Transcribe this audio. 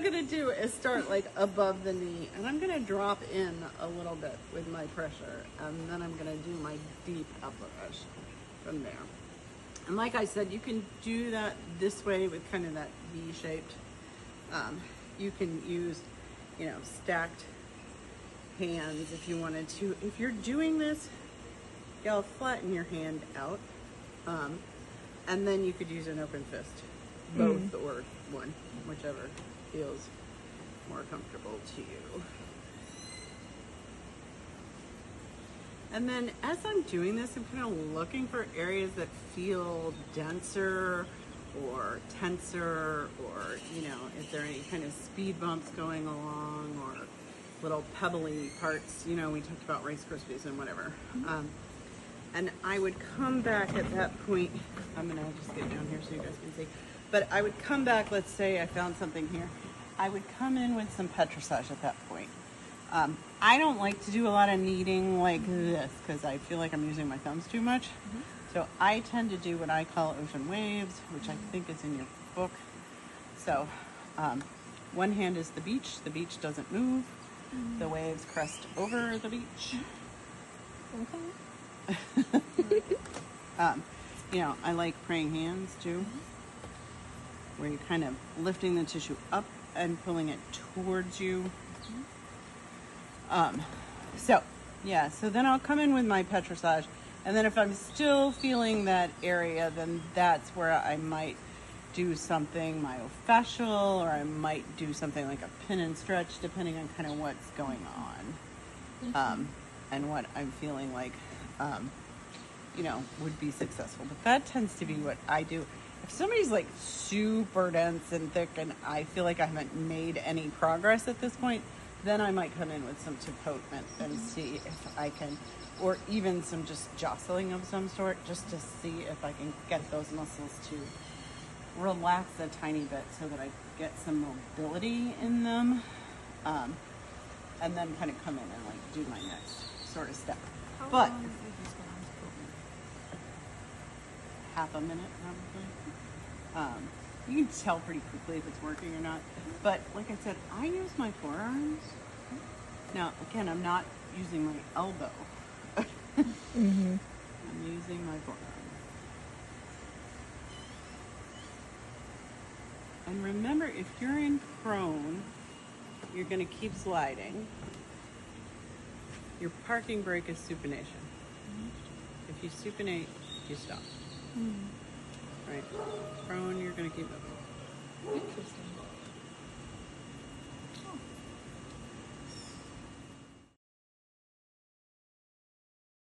I'm gonna do is start like above the knee, and I'm gonna drop in a little bit with my pressure, and then I'm gonna do my deep upper push from there. And like I said, you can do that this way with kind of that V-shaped. You can use, you know, stacked hands if you wanted to. If you're doing this, you'll flatten your hand out, and then you could use an open fist, both or one, whichever feels more comfortable to you. And then as I'm doing this, I'm kind of looking for areas that feel denser or tenser, or, you know, is there any kind of speed bumps going along, or little pebbly parts? You know, we talked about Rice Krispies and whatever. And I would come back at that point. I'm gonna just get down here so you guys can see. But I would come back, let's say I found something here. I would come in with some petrissage at that point. I don't like to do a lot of kneading like this because I feel like I'm using my thumbs too much. So I tend to do what I call ocean waves, which I think is in your book. So one hand is the beach doesn't move. The waves crest over the beach. You know, I like praying hands too, where you're kind of lifting the tissue up and pulling it towards you. So yeah, so then I'll come in with my petrissage, and then if I'm still feeling that area, then that's where I might do something myofascial, or I might do something like a pin and stretch, depending on kind of what's going on, and what I'm feeling like, you know, would be successful. But that tends to be what I do. If somebody's like super dense and thick and I feel like I haven't made any progress at this point, then I might come in with some tapotement and see if I can, or even some just jostling of some sort, just to see if I can get those muscles to relax a tiny bit so that I get some mobility in them, and then kind of come in and like do my next sort of step. But half a minute probably. You can tell pretty quickly if it's working or not. But like I said, I use my forearms. Now, again, I'm not using my elbow. I'm using my forearm. And remember, if you're in prone, you're going to keep sliding. Your parking brake is supination. If you supinate, you stop. Right? Prone, you're going to keep moving. Interesting.